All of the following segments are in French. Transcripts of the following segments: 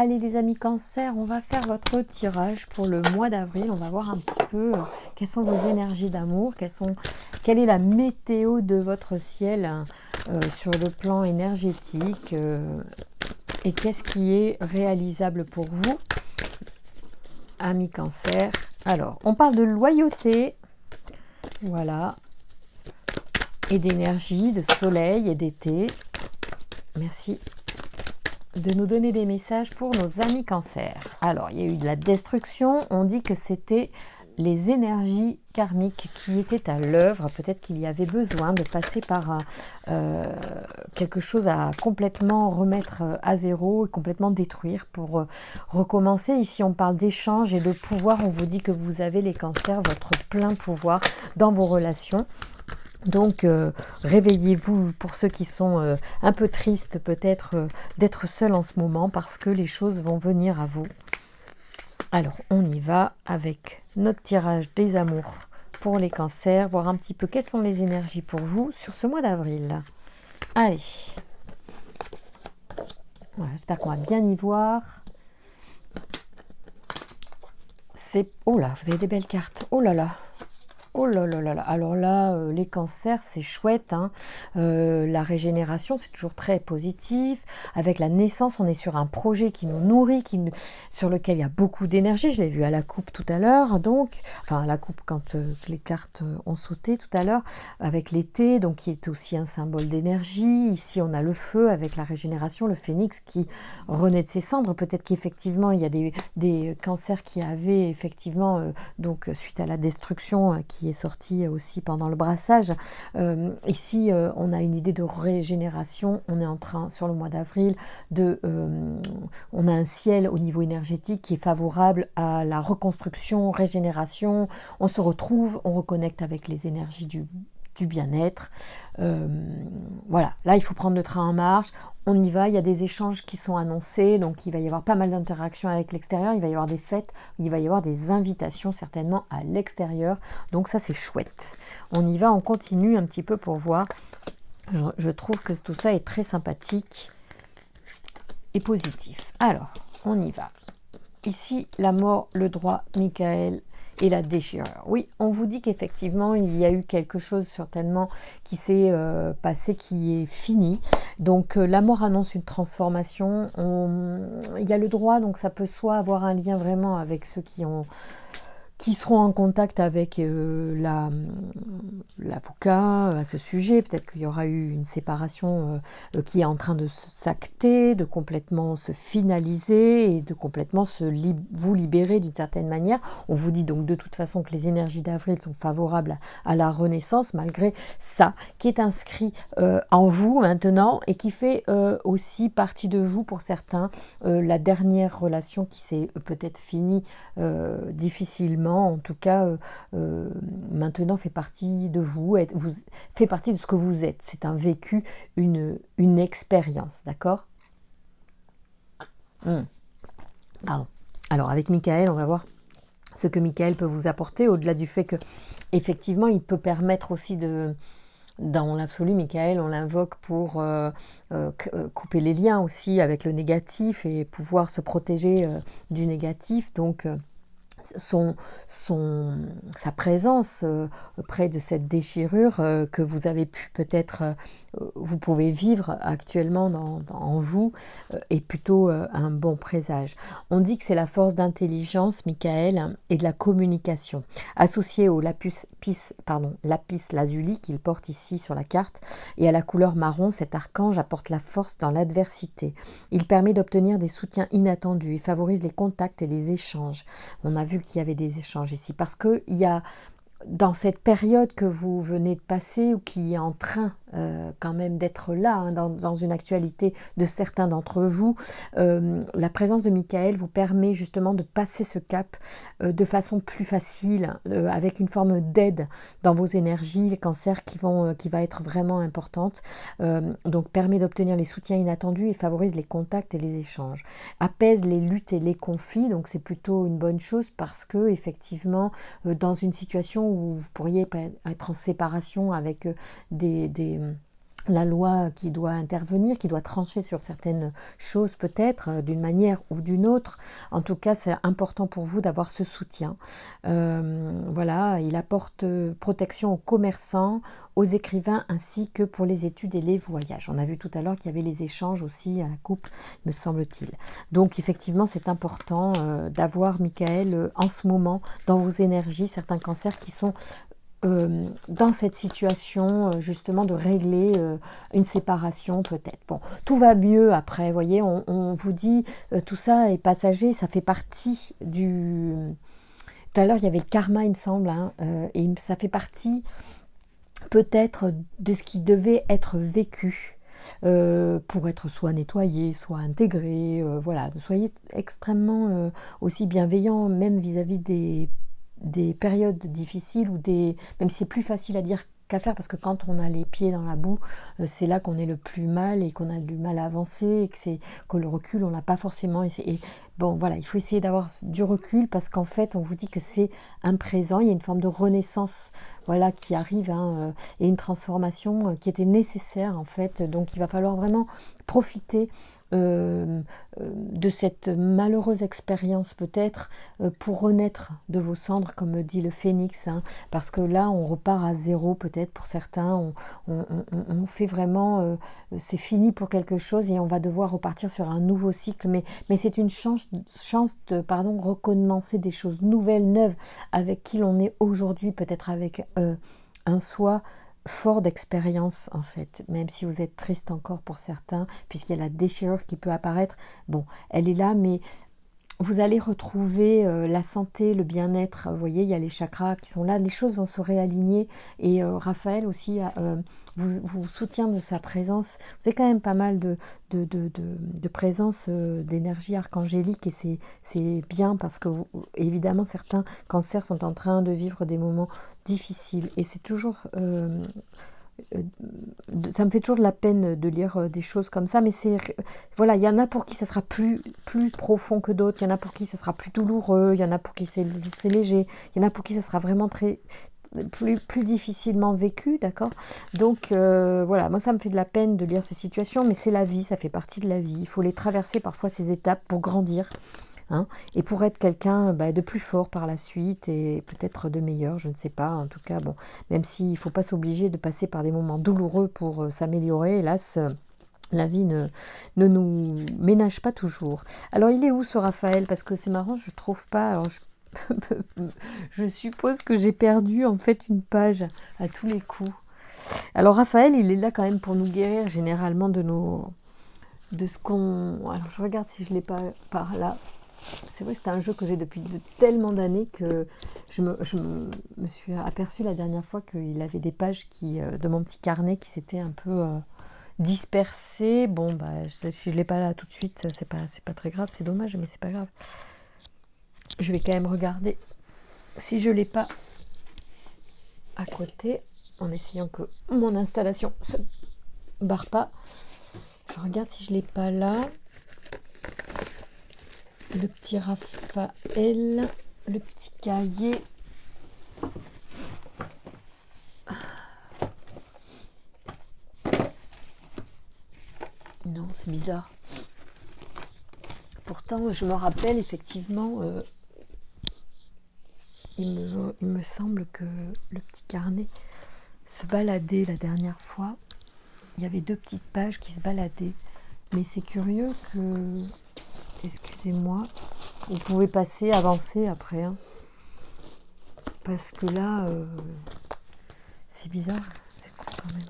Allez les amis cancer, on va faire votre tirage pour le mois d'avril. On va voir un petit peu quelles sont vos énergies d'amour, quelle est la météo de votre ciel sur le plan énergétique et qu'est-ce qui est réalisable pour vous, amis cancer. Alors, on parle de loyauté, voilà, et d'énergie, de soleil et d'été. Merci de nous donner des messages pour nos amis cancer. Alors, il y a eu de la destruction. On dit que c'était les énergies karmiques qui étaient à l'œuvre. Peut-être qu'il y avait besoin de passer par quelque chose à complètement remettre à zéro et complètement détruire pour recommencer. Ici, on parle d'échange et de pouvoir. On vous dit que vous avez, les cancers, votre plein pouvoir dans vos relations. Donc, réveillez-vous pour ceux qui sont un peu tristes peut-être d'être seuls en ce moment parce que les choses vont venir à vous. Alors, on y va avec notre tirage des amours pour les cancers, voir un petit peu quelles sont les énergies pour vous sur ce mois d'avril. Allez, voilà, j'espère qu'on va bien y voir. Oh là, vous avez des belles cartes. Oh là là. Oh là là là là, alors là, les cancers, c'est chouette, hein. La régénération, c'est toujours très positif. Avec la naissance, on est sur un projet qui nous nourrit, sur lequel il y a beaucoup d'énergie. Je l'ai vu à la coupe tout à l'heure, donc, enfin à la coupe quand les cartes ont sauté tout à l'heure, avec l'été, donc qui est aussi un symbole d'énergie. Ici, on a le feu avec la régénération, le phénix qui renaît de ses cendres. Peut-être qu'effectivement, il y a des cancers qui avaient effectivement, donc suite à la destruction qui est sortie aussi pendant le brassage. Ici, on a une idée de régénération. On est en train, sur le mois d'avril, on a un ciel au niveau énergétique qui est favorable à la reconstruction, régénération. On se retrouve, on reconnecte avec les énergies du bien-être. Voilà, là il faut prendre le train en marche, on y va, il y a des échanges qui sont annoncés, donc il va y avoir pas mal d'interactions avec l'extérieur, il va y avoir des fêtes, il va y avoir des invitations certainement à l'extérieur, donc ça c'est chouette. On y va, on continue un petit peu pour voir. Je trouve que tout ça est très sympathique et positif. Alors, on y va. Ici, la mort, le droit, Michael et la déchirure. Oui, on vous dit qu'effectivement, il y a eu quelque chose certainement qui s'est passé, qui est fini. Donc, la mort annonce une transformation. Il y a le droit, donc ça peut soit avoir un lien vraiment avec ceux qui seront en contact avec l'avocat à ce sujet. Peut-être qu'il y aura eu une séparation qui est en train de s'acter, de complètement se finaliser et de complètement vous libérer d'une certaine manière. On vous dit donc de toute façon que les énergies d'avril sont favorables à la renaissance, malgré ça, qui est inscrit en vous maintenant et qui fait aussi partie de vous pour certains. La dernière relation qui s'est peut-être finie difficilement, en tout cas, maintenant fait partie de vous, fait partie de ce que vous êtes. C'est un vécu, une expérience, d'accord ? Pardon. Alors, avec Michael, on va voir ce que Michael peut vous apporter, au-delà du fait que, effectivement, il peut permettre aussi dans l'absolu, Michael, on l'invoque pour couper les liens aussi avec le négatif et pouvoir se protéger du négatif. Donc, sa présence près de cette déchirure que vous avez pu peut-être, vous pouvez vivre actuellement en vous, est plutôt un bon présage. On dit que c'est la force d'intelligence, Michael, et de la communication, associée au lapis lazuli qu'il porte ici sur la carte, et à la couleur marron. Cet archange apporte la force dans l'adversité. Il permet d'obtenir des soutiens inattendus et favorise les contacts et les échanges. On a vu qu'il y avait des échanges ici, parce qu'il y a, dans cette période que vous venez de passer, ou qui est en train quand même d'être là, hein, dans une actualité de certains d'entre vous, la présence de Michael vous permet justement de passer ce cap de façon plus facile, avec une forme d'aide dans vos énergies, les cancers qui va être vraiment importante, donc permet d'obtenir les soutiens inattendus et favorise les contacts et les échanges, apaise les luttes et les conflits, donc c'est plutôt une bonne chose, parce que effectivement dans une situation où vous pourriez être en séparation avec la loi qui doit intervenir, qui doit trancher sur certaines choses peut-être, d'une manière ou d'une autre. En tout cas, c'est important pour vous d'avoir ce soutien. Voilà, il apporte protection aux commerçants, aux écrivains, ainsi que pour les études et les voyages. On a vu tout à l'heure qu'il y avait les échanges aussi à la coupe, me semble-t-il. Donc effectivement, c'est important d'avoir Michael en ce moment dans vos énergies, certains cancers qui sont dans cette situation justement de régler une séparation peut-être. Bon, tout va mieux après, vous voyez, on vous dit tout ça est passager, ça fait partie du... Tout à l'heure, il y avait le karma, il me semble, hein, et ça fait peut-être de ce qui devait être vécu pour être soit nettoyé, soit intégré. Voilà, soyez extrêmement aussi bienveillant, même vis-à-vis des périodes difficiles ou même si c'est plus facile à dire qu'à faire parce que quand on a les pieds dans la boue, c'est là qu'on est le plus mal et qu'on a du mal à avancer et que le recul on l'a pas forcément essayé. Bon voilà, il faut essayer d'avoir du recul parce qu'en fait on vous dit que c'est un présent, il y a une forme de renaissance voilà qui arrive hein, et une transformation qui était nécessaire en fait, donc il va falloir vraiment profiter de cette malheureuse expérience peut-être pour renaître de vos cendres comme dit le phénix hein, parce que là on repart à zéro peut-être pour certains, on fait vraiment c'est fini pour quelque chose et on va devoir repartir sur un nouveau cycle mais c'est une chance de recommencer des choses nouvelles, neuves avec qui l'on est aujourd'hui, peut-être avec un soi fort d'expérience en fait, même si vous êtes triste encore pour certains, puisqu'il y a la déchirure qui peut apparaître. Bon, elle est là, mais vous allez retrouver la santé, le bien-être. Vous voyez, il y a les chakras qui sont là, les choses vont se réaligner. Et Raphaël aussi vous soutient de sa présence. Vous avez quand même pas mal de présence d'énergie archangélique et c'est bien parce que évidemment certains cancers sont en train de vivre des moments difficiles. Et c'est toujours... ça me fait toujours de la peine de lire des choses comme ça, mais voilà, il y en a pour qui ça sera plus profond que d'autres, il y en a pour qui ça sera plus douloureux, il y en a pour qui c'est léger, il y en a pour qui ça sera vraiment plus difficilement vécu, d'accord. Donc voilà, moi ça me fait de la peine de lire ces situations, mais c'est la vie, ça fait partie de la vie, il faut les traverser parfois ces étapes pour grandir. Hein, et pour être quelqu'un de plus fort par la suite et peut-être de meilleur, je ne sais pas, en tout cas, bon, même s'il ne faut pas s'obliger de passer par des moments douloureux pour s'améliorer, hélas, la vie ne nous ménage pas toujours. Alors, il est où ce Raphaël? Parce que c'est marrant, je ne trouve pas, alors je suppose que j'ai perdu en fait une page à tous les coups. Alors, Raphaël, il est là quand même pour nous guérir généralement de ce qu'on... Alors, je regarde si je ne l'ai pas par là. C'est vrai que c'est un jeu que j'ai depuis tellement d'années que je me suis aperçue la dernière fois qu'il avait des pages de mon petit carnet qui s'étaient un peu dispersées. Bon, si je ne l'ai pas là tout de suite, c'est pas très grave, c'est dommage, mais c'est pas grave. Je vais quand même regarder si je ne l'ai pas à côté, en essayant que mon installation ne se barre pas. Je regarde si je ne l'ai pas là. Le petit Raphaël, le petit cahier. Non, c'est bizarre. Pourtant, je me rappelle effectivement, il me semble que le petit carnet se baladait la dernière fois. Il y avait 2 petites pages qui se baladaient. Mais c'est curieux que... Excusez-moi, vous pouvez passer, avancer après. Hein. Parce que là, c'est bizarre, c'est cool quand même.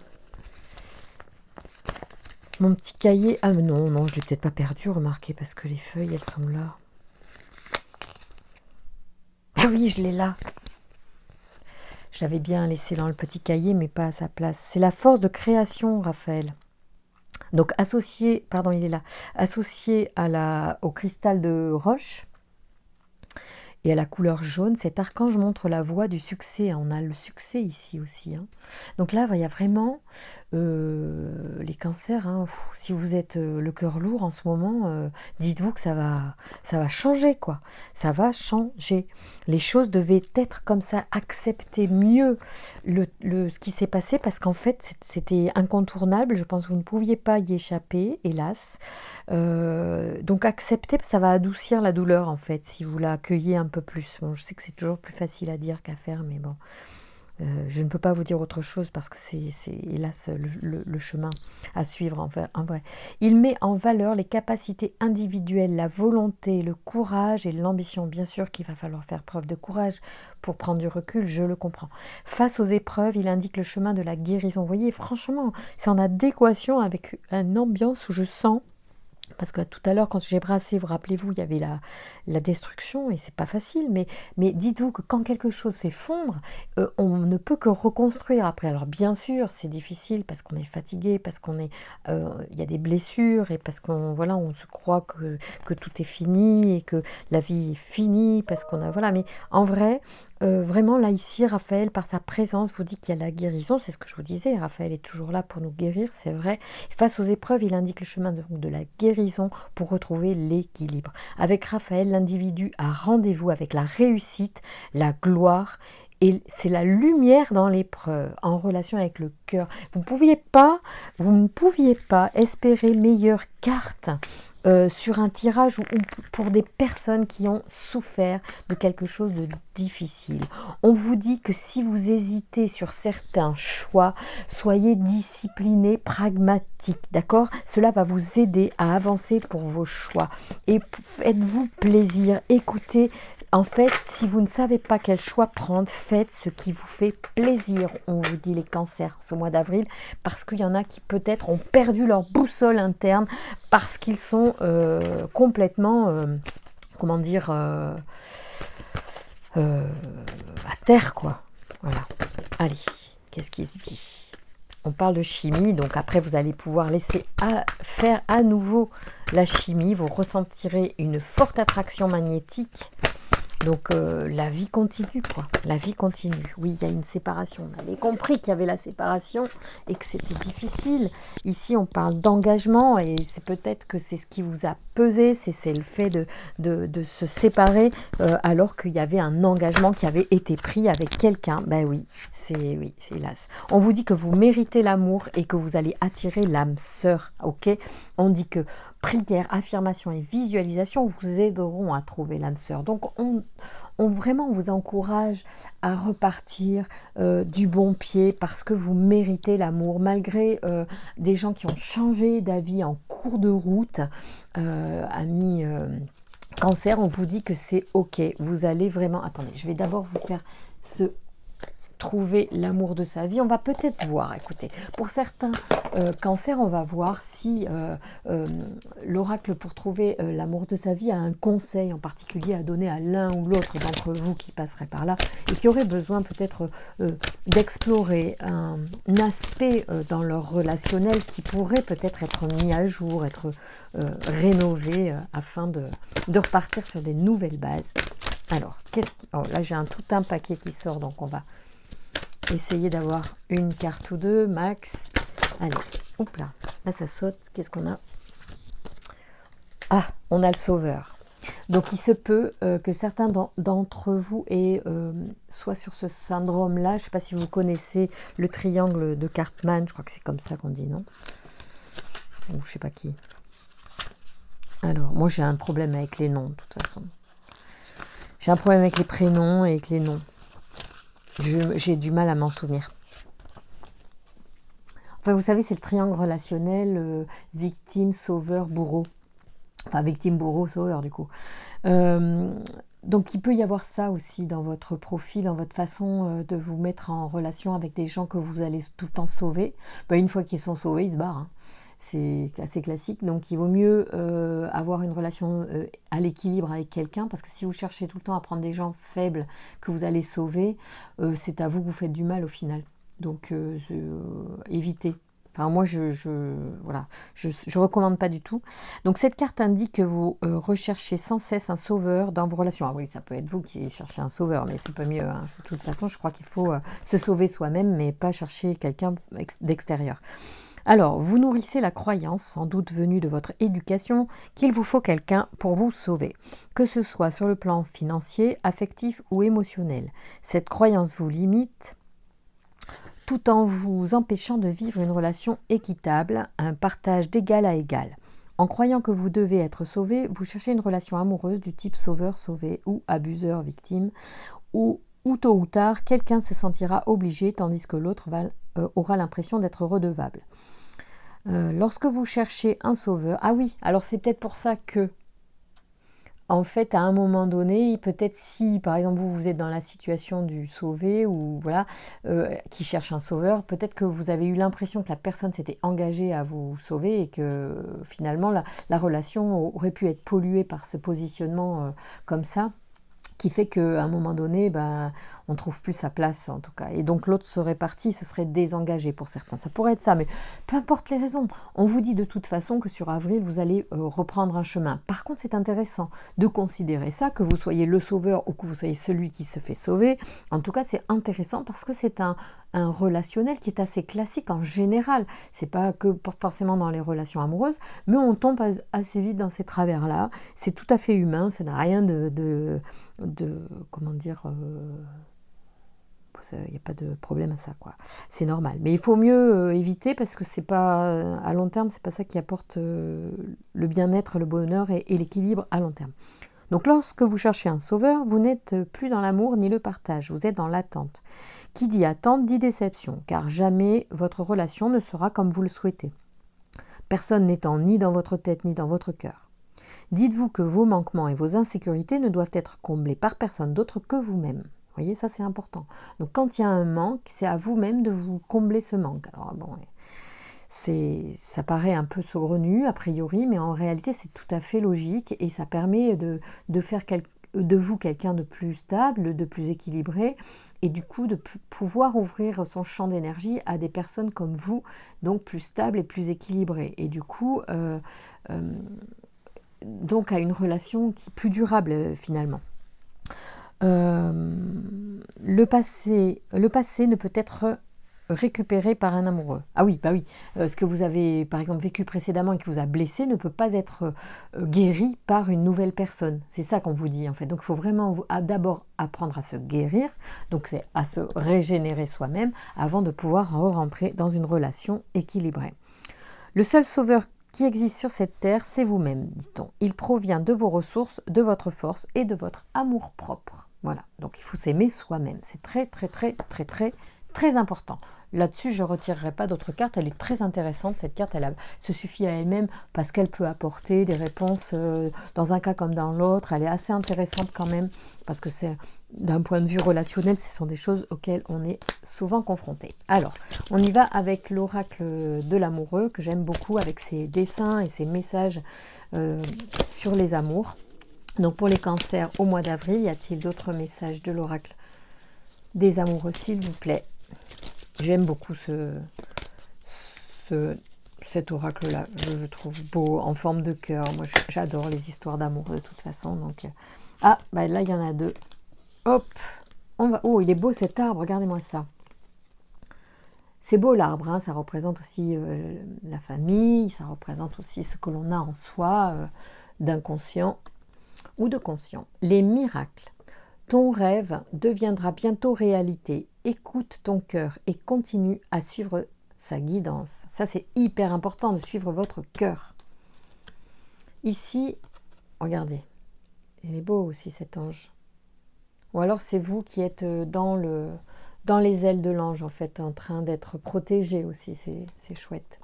Mon petit cahier, ah non, je l'ai peut-être pas perdu, remarquez, parce que les feuilles, elles sont là. Ah oui, je l'ai là. Je l'avais bien laissé dans le petit cahier, mais pas à sa place. C'est la force de création, Raphaël. Donc associé au cristal de roche et à la couleur jaune, cet archange montre la voie du succès. On a le succès ici aussi. Hein. Donc là, il y a vraiment Les cancers, hein, si vous êtes le cœur lourd en ce moment, dites-vous que ça va changer, quoi. Ça va changer. Les choses devaient être comme ça, accepter mieux ce qui s'est passé, parce qu'en fait, c'était incontournable. Je pense que vous ne pouviez pas y échapper, hélas. Donc accepter, ça va adoucir la douleur, en fait, si vous la accueillez un peu plus. Bon, je sais que c'est toujours plus facile à dire qu'à faire, mais bon. Je ne peux pas vous dire autre chose parce que c'est hélas le chemin à suivre en vrai. Il met en valeur les capacités individuelles, la volonté, le courage et l'ambition. Bien sûr qu'il va falloir faire preuve de courage pour prendre du recul, je le comprends. Face aux épreuves, il indique le chemin de la guérison. Vous voyez, franchement, c'est en adéquation avec une ambiance où je sens. Parce que tout à l'heure, quand j'ai brassé, vous rappelez-vous, il y avait la destruction, et c'est pas facile, mais dites-vous que quand quelque chose s'effondre, on ne peut que reconstruire après. Alors bien sûr, c'est difficile parce qu'on est fatigué, parce qu'on est, il y a des blessures, et parce qu'on voilà, on se croit que tout est fini, et que la vie est finie, parce qu'on a, voilà, mais en vrai, vraiment là ici, Raphaël, par sa présence, vous dit qu'il y a la guérison, c'est ce que je vous disais, Raphaël est toujours là pour nous guérir, c'est vrai. Face aux épreuves, il indique le chemin de la guérison pour retrouver l'équilibre. Avec Raphaël, l'individu a rendez-vous avec la réussite, la gloire, et c'est la lumière dans l'épreuve, en relation avec le cœur. Vous ne pouviez pas espérer meilleure carte sur un tirage ou pour des personnes qui ont souffert de quelque chose de difficile. On vous dit que si vous hésitez sur certains choix, soyez discipliné, pragmatique, d'accord? Cela va vous aider à avancer pour vos choix. Et faites-vous plaisir, écoutez. En fait, si vous ne savez pas quel choix prendre, faites ce qui vous fait plaisir. On vous dit les cancers ce mois d'avril, parce qu'il y en a qui peut-être ont perdu leur boussole interne, parce qu'ils sont complètement, comment dire, à terre, quoi. Voilà. Allez, qu'est-ce qui se dit? On parle de chimie, donc après vous allez pouvoir laisser faire à nouveau la chimie. Vous ressentirez une forte attraction magnétique. Donc la vie continue, quoi. La vie continue. Oui, il y a une séparation. On avait compris qu'il y avait la séparation et que c'était difficile. Ici, on parle d'engagement, et c'est peut-être que c'est ce qui vous a pesé, c'est le fait de se séparer alors qu'il y avait un engagement qui avait été pris avec quelqu'un. Ben oui, c'est hélas. On vous dit que vous méritez l'amour et que vous allez attirer l'âme sœur, ok? On dit que prière, affirmation et visualisation vous aideront à trouver l'âme sœur. Donc on vraiment vous encourage à repartir du bon pied, parce que vous méritez l'amour, malgré des gens qui ont changé d'avis en cours de route. Amis cancer, on vous dit que c'est ok. Vous allez vraiment... Attendez, je vais d'abord vous faire trouver l'amour de sa vie. On va peut-être voir, écoutez, pour certains cancers, on va voir si l'oracle pour trouver l'amour de sa vie a un conseil en particulier à donner à l'un ou l'autre d'entre vous qui passerait par là et qui aurait besoin peut-être d'explorer un aspect dans leur relationnel qui pourrait peut-être être mis à jour, être rénové afin de repartir sur des nouvelles bases. Alors, là j'ai tout un paquet qui sort, donc on va essayer d'avoir une carte ou deux max. Allez, hop là, ça saute. Qu'est-ce qu'on a? Ah, on a le sauveur. Donc il se peut que certains d'entre vous soient sur ce syndrome-là. Je ne sais pas si vous connaissez le triangle de Cartman, je crois que c'est comme ça qu'on dit, non? Ou je ne sais pas qui. Alors, moi j'ai un problème avec les noms, de toute façon. J'ai un problème avec les prénoms et avec les noms. J'ai du mal à m'en souvenir. Enfin, vous savez, c'est le triangle relationnel victime, sauveur, bourreau. Enfin, victime, bourreau, sauveur, du coup. Donc, il peut y avoir ça aussi dans votre profil, dans votre façon de vous mettre en relation avec des gens que vous allez tout le temps sauver. Une fois qu'ils sont sauvés, ils se barrent. Hein. C'est assez classique, donc il vaut mieux avoir une relation à l'équilibre avec quelqu'un, parce que si vous cherchez tout le temps à prendre des gens faibles que vous allez sauver, c'est à vous que vous faites du mal au final. Donc évitez. Enfin, moi, voilà, je recommande pas du tout. Donc, cette carte indique que vous recherchez sans cesse un sauveur dans vos relations. Ah oui, ça peut être vous qui cherchez un sauveur, mais c'est pas mieux, hein. De toute façon, je crois qu'il faut se sauver soi-même, mais pas chercher quelqu'un d'extérieur. Alors, vous nourrissez la croyance, sans doute venue de votre éducation, qu'il vous faut quelqu'un pour vous sauver, que ce soit sur le plan financier, affectif ou émotionnel. Cette croyance vous limite tout en vous empêchant de vivre une relation équitable, un partage d'égal à égal. En croyant que vous devez être sauvé, vous cherchez une relation amoureuse du type sauveur-sauvé ou abuseur-victime, où tôt ou tard, quelqu'un se sentira obligé tandis que l'autre aura l'impression d'être redevable. Lorsque vous cherchez un sauveur, ah oui, alors c'est peut-être pour ça que, en fait, à un moment donné, peut-être si, par exemple, vous êtes dans la situation du sauvé ou voilà, qui cherche un sauveur, peut-être que vous avez eu l'impression que la personne s'était engagée à vous sauver et que finalement la relation aurait pu être polluée par ce positionnement comme ça, qui fait qu'à un moment donné, on ne trouve plus sa place en tout cas. Et donc l'autre serait parti, se serait désengagé pour certains. Ça pourrait être ça, mais peu importe les raisons. On vous dit de toute façon que sur avril, vous allez reprendre un chemin. Par contre, c'est intéressant de considérer ça, que vous soyez le sauveur ou que vous soyez celui qui se fait sauver. En tout cas, c'est intéressant parce que c'est un relationnel qui est assez classique en général. C'est pas que forcément dans les relations amoureuses, mais on tombe assez vite dans ces travers-là. C'est tout à fait humain, ça n'a rien de comment dire, il n'y a pas de problème à ça, quoi. C'est normal, mais il faut mieux éviter parce que c'est pas à long terme, c'est pas ça qui apporte le bien-être, le bonheur et l'équilibre à long terme. Donc lorsque vous cherchez un sauveur, vous n'êtes plus dans l'amour ni le partage, vous êtes dans l'attente. Qui dit attente dit déception, car jamais votre relation ne sera comme vous le souhaitez. Personne n'étant ni dans votre tête ni dans votre cœur. Dites-vous que vos manquements et vos insécurités ne doivent être comblés par personne d'autre que vous-même. Vous voyez, ça c'est important. Donc quand il y a un manque, c'est à vous-même de vous combler ce manque. Alors bon, ça paraît un peu saugrenu a priori, mais en réalité c'est tout à fait logique et ça permet de faire de vous quelqu'un de plus stable, de plus équilibré et du coup de pouvoir ouvrir son champ d'énergie à des personnes comme vous, donc plus stables et plus équilibrées. Et du coup... donc à une relation plus durable finalement. Le passé ne peut être récupéré par un amoureux. Ah oui, bah oui, ce que vous avez par exemple vécu précédemment et qui vous a blessé ne peut pas être guéri par une nouvelle personne. C'est ça qu'on vous dit en fait. Donc il faut vraiment d'abord apprendre à se guérir, donc c'est à se régénérer soi-même avant de pouvoir rentrer dans une relation équilibrée. Le seul sauveur qui existe sur cette terre, c'est vous-même, dit-on. Il provient de vos ressources, de votre force et de votre amour-propre. Voilà, donc il faut s'aimer soi-même. C'est très, très, très, très, très, très important. Là-dessus, je ne retirerai pas d'autres cartes. Elle est très intéressante. Cette carte, elle se suffit à elle-même parce qu'elle peut apporter des réponses dans un cas comme dans l'autre. Elle est assez intéressante quand même parce que c'est d'un point de vue relationnel, ce sont des choses auxquelles on est souvent confronté. Alors, on y va avec l'oracle de l'amoureux que j'aime beaucoup avec ses dessins et ses messages sur les amours. Donc pour les cancers au mois d'avril, y a-t-il d'autres messages de l'oracle des amoureux, s'il vous plaît? J'aime beaucoup cet oracle-là. Je trouve beau, en forme de cœur. Moi, j'adore les histoires d'amour de toute façon. Donc, là, il y en a deux. Hop, on va. Oh, il est beau cet arbre. Regardez-moi ça. C'est beau l'arbre. Hein, ça représente aussi la famille. Ça représente aussi ce que l'on a en soi, d'inconscient ou de conscient. Les miracles. Ton rêve deviendra bientôt réalité. Écoute ton cœur et continue à suivre sa guidance. Ça, c'est hyper important de suivre votre cœur. Ici, regardez, il est beau aussi cet ange. Ou alors c'est vous qui êtes dans les ailes de l'ange, en fait, en train d'être protégé aussi, c'est chouette.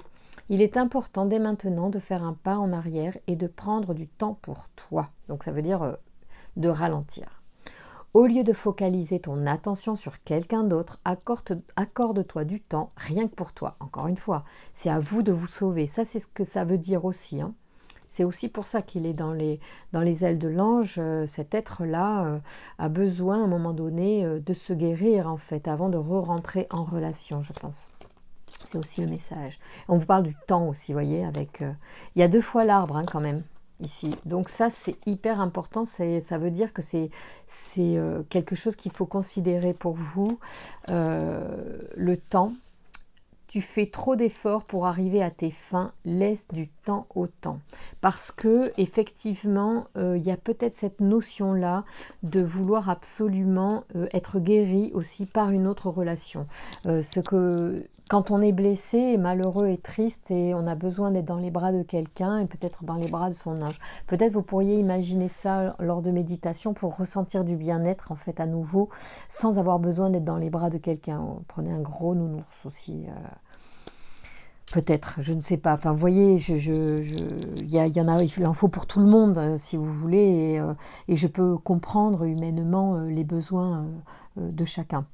Il est important dès maintenant de faire un pas en arrière et de prendre du temps pour toi. Donc ça veut dire de ralentir. Au lieu de focaliser ton attention sur quelqu'un d'autre, accorde-toi du temps rien que pour toi. Encore une fois, c'est à vous de vous sauver. Ça, c'est ce que ça veut dire aussi. Hein. C'est aussi pour ça qu'il est dans les ailes de l'ange. Cet être-là a besoin, à un moment donné, de se guérir, en fait, avant de re-rentrer en relation, je pense. C'est aussi le message. On vous parle du temps aussi, vous voyez, avec... il y a 2 fois l'arbre quand même, ici. Donc ça, c'est hyper important. Ça veut dire que c'est quelque chose qu'il faut considérer pour vous. Le temps. Tu fais trop d'efforts pour arriver à tes fins, laisse du temps au temps. Parce que effectivement, il y a peut-être cette notion-là de vouloir absolument être guéri aussi par une autre relation. Quand on est blessé, malheureux et triste, et on a besoin d'être dans les bras de quelqu'un, et peut-être dans les bras de son ange. Peut-être vous pourriez imaginer ça lors de méditation pour ressentir du bien-être, en fait, à nouveau, sans avoir besoin d'être dans les bras de quelqu'un. Prenez un gros nounours aussi. Peut-être, je ne sais pas. Enfin, vous voyez, il en faut pour tout le monde, si vous voulez, et je peux comprendre humainement les besoins de chacun.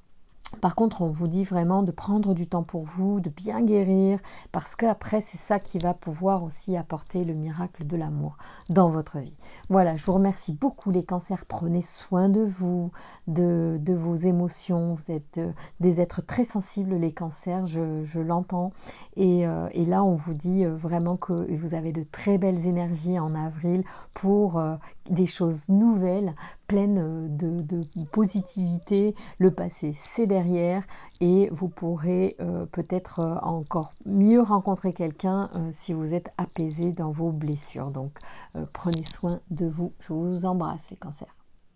Par contre, on vous dit vraiment de prendre du temps pour vous, de bien guérir, parce qu'après, c'est ça qui va pouvoir aussi apporter le miracle de l'amour dans votre vie. Voilà, je vous remercie beaucoup les cancers. Prenez soin de vous, de vos émotions. Vous êtes des êtres très sensibles, les cancers, je l'entends. Et là, on vous dit vraiment que vous avez de très belles énergies en avril pour des choses nouvelles, pleines de positivité. Le passé, c'est derrière, et vous pourrez peut-être encore mieux rencontrer quelqu'un si vous êtes apaisé dans vos blessures. Donc prenez soin de vous. Je vous embrasse les cancers.